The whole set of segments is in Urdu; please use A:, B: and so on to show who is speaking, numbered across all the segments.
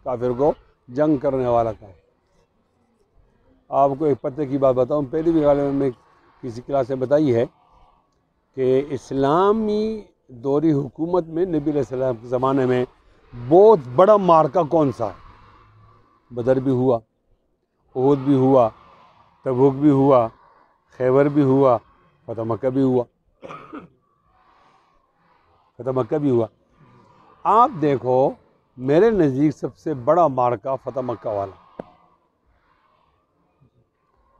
A: کافر کو جنگ کرنے والا کافر۔ آپ کو ایک پتے کی بات بتاؤں، پہلی بھی غالباً میں کسی کلاس سے بتائی ہے کہ اسلامی دوری حکومت میں نبی علیہ السلام کے زمانے میں بہت بڑا مارکہ کون سا ہے؟ بدر بھی ہوا، احد بھی ہوا، تبوک بھی ہوا، خیبر بھی ہوا، فتح مکہ بھی ہوا۔ فتح مکہ بھی ہوا۔ آپ دیکھو میرے نزدیک سب سے بڑا مارکہ فتح مکہ والا،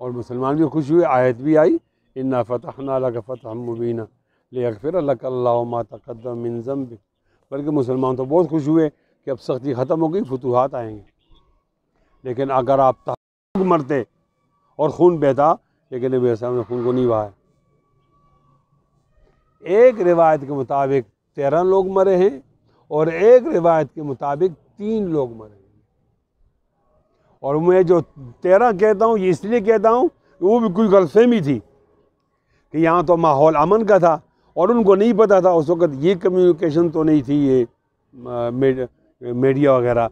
A: اور مسلمان بھی خوش ہوئے، آیت بھی آئی انا فتحنا لک فتحا مبینا لیغفر لک اللہ ما تقدم من ذنبک، بلکہ مسلمان تو بہت خوش ہوئے کہ اب سختی ختم ہو گئی، فتوحات آئیں گے۔ لیکن اگر آپ تحقیق مرتے اور خون بہتا، لیکن نبی علیہ السلام نے خون کو نہیں بہایا۔ ایک روایت کے مطابق 13 لوگ مرے ہیں، اور ایک روایت کے مطابق 3 لوگ مرے ہیں۔ اور میں جو 13 کہتا ہوں یہ اس لیے کہتا ہوں کہ وہ بھی کوئی غلط فہمی تھی کہ یہاں تو ماحول امن کا تھا، اور ان کو نہیں پتہ تھا اس وقت یہ کمیونیکیشن تو نہیں تھی، یہ میڈیا وغیرہ،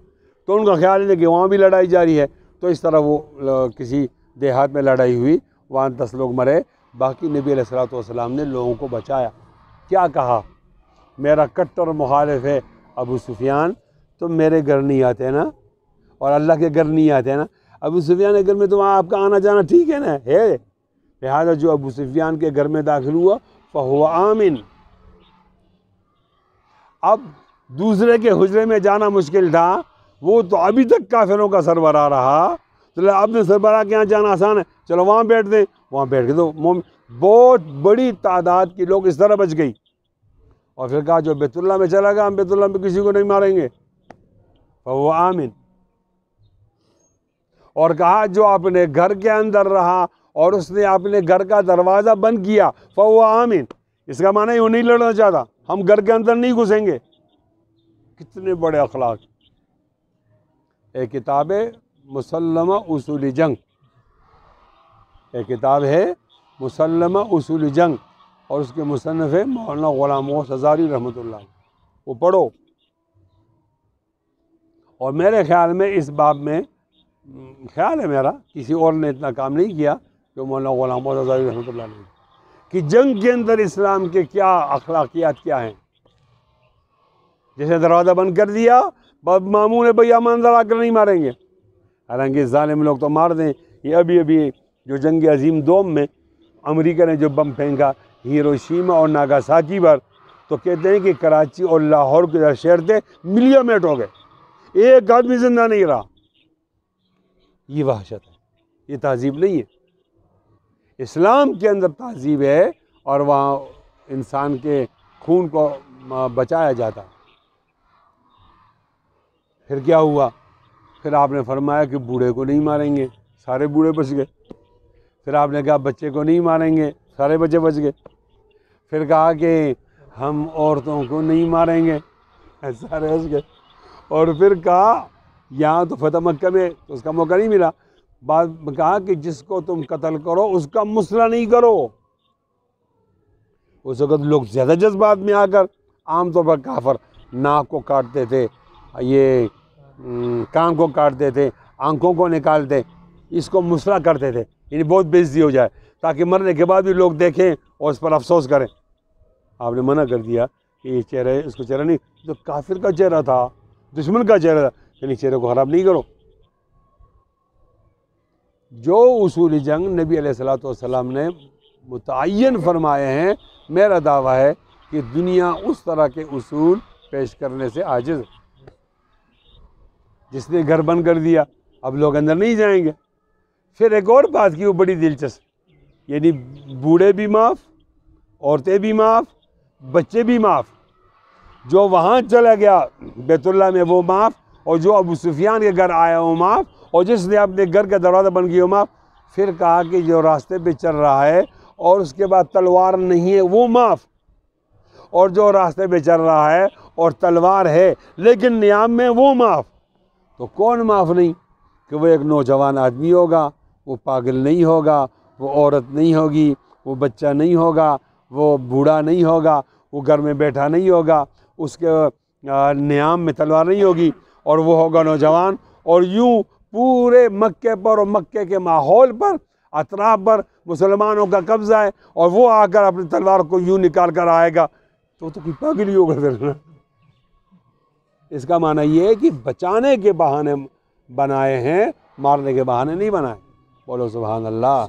A: تو ان کا خیال ہے کہ وہاں بھی لڑائی جاری ہے، تو اس طرح وہ کسی دیہات میں لڑائی ہوئی، وہاں 10 لوگ مرے، باقی نبی علیہ السلام نے لوگوں کو بچایا۔ کیا کہا؟ میرا کٹر مخالف ہے ابو سفیان، تم میرے گھر نہیں آتے نا، اور اللہ کے گھر نہیں آتے نا، ابو سفیان کے گھر میں تو آپ کا آنا جانا ٹھیک ہے نا، ہے، لہذا جو ابو سفیان کے گھر میں داخل ہوا فہو آمن۔ اب دوسرے کے حجرے میں جانا مشکل تھا، وہ تو ابھی تک کافروں کا سربراہ رہا، چلو اپنے سربراہ کے یہاں جانا آسان ہے، چلو وہاں بیٹھ دیں، وہاں بیٹھ کے تو بہت بڑی تعداد کی لوگ اس طرح بچ گئی، اور پھر کہا جو بیت اللہ میں چلا گیا ہم بیت اللہ میں کسی کو نہیں ماریں گے، فہو آمن۔ اور کہا جو اپنے گھر کے اندر رہا اور اس نے اپنے گھر کا دروازہ بند کیا فہو آمن، اس کا معنی ہے وہ نہیں لڑنا چاہتا، ہم گھر کے اندر نہیں گھسیں گے۔ کتنے بڑے اخلاق۔ ایک کتاب ہے مسلمہ اصول جنگ، ایک کتاب ہے مسلمہ اصول جنگ، اور اس کے مصنف ہے مولانا غلام محسن ہزاری رحمۃ اللہ علیہ، وہ پڑھو۔ اور میرے خیال میں اس باب میں، خیال ہے میرا، کسی اور نے اتنا کام نہیں کیا جو مولانا غلام محسن ہزاری رحمۃ اللہ علیہ، کہ جنگ کے اندر اسلام کے کیا اخلاقیات کیا ہیں۔ جیسے دروازہ بند کر دیا، معمول ہے بھئی ہم اندر آ کر نہیں ماریں گے، حالانکہ ظالم لوگ تو مار دیں۔ یہ ابھی جو جنگ عظیم دوم میں امریکہ نے جو بم پھینکا ہیروشیما اور ناگاساکی پر، تو کہتے ہیں کہ کراچی اور لاہور کے جو شہر تھے ملیا میٹ ہو گئے، ایک آدمی زندہ نہیں رہا۔ یہ وحشت ہے، یہ تہذیب نہیں ہے۔ اسلام کے اندر تہذیب ہے، اور وہاں انسان کے خون کو بچایا جاتا۔ پھر کیا ہوا؟ پھر آپ نے فرمایا کہ بوڑھے کو نہیں ماریں گے، سارے بوڑھے بچ گئے۔ پھر آپ نے کہا بچے کو نہیں ماریں گے، سارے بچے بچ گئے۔ پھر کہا کہ ہم عورتوں کو نہیں ماریں گے، سارے بچ گئے۔ اور پھر کہا یہاں تو فتح مکہ میں تو اس کا موقع نہیں ملا، بعد میں کہا کہ جس کو تم قتل کرو اس کا مسئلہ نہیں کرو۔ اس وقت لوگ زیادہ جذبات میں آ کر عام طور پر کافر ناک کو کاٹتے تھے، یہ کان کو کاٹتے تھے، آنکھوں کو نکالتے، اس کو مسئلہ کرتے تھے، یعنی بہت بے عزتی ہو جائے تاکہ مرنے کے بعد بھی لوگ دیکھیں اور اس پر افسوس کریں۔ آپ نے منع کر دیا کہ یہ چہرہ، اس کو چہرہ نہیں، جو کافر کا چہرہ تھا، دشمن کا چہرہ تھا، یعنی چہرے کو خراب نہیں کرو۔ جو اصول جنگ نبی علیہ السلام نے متعین فرمائے ہیں، میرا دعویٰ ہے کہ دنیا اس طرح کے اصول پیش کرنے سے عاجز ہے۔ جس نے گھر بند کر دیا اب لوگ اندر نہیں جائیں گے۔ پھر ایک اور بات کی وہ بڑی دلچسپ، یعنی بوڑھے بھی معاف، عورتیں بھی معاف، بچے بھی معاف۔ جو وہاں چلا گیا بیت اللہ میں وہ معاف، اور جو ابو سفیان کے گھر آیا وہ معاف، اور جس نے اپنے گھر کا دروازہ بند کیا وہ معاف۔ پھر کہا کہ جو راستے پہ چل رہا ہے اور اس کے بعد تلوار نہیں ہے وہ معاف، اور جو راستے پہ چل رہا ہے اور تلوار ہے لیکن نیام میں وہ معاف۔ تو کون معاف نہیں؟ کہ وہ ایک نوجوان آدمی ہوگا، وہ پاگل نہیں ہوگا، وہ عورت نہیں ہوگی، وہ بچہ نہیں ہوگا، وہ بوڑھا نہیں ہوگا، وہ گھر میں بیٹھا نہیں ہوگا، اس کے نیام میں تلوار نہیں ہوگی، اور وہ ہوگا نوجوان، اور یوں پورے مکے پر اور مکے کے ماحول پر اطراف پر مسلمانوں کا قبضہ ہے، اور وہ آ کر اپنی تلوار کو یوں نکال کر آئے گا تو کوئی پاگل ہی ہوگا پھر نا۔ اس کا معنی یہ ہے کہ بچانے کے بہانے بنائے ہیں، مارنے کے بہانے نہیں بنائے۔ بولو سبحان اللہ۔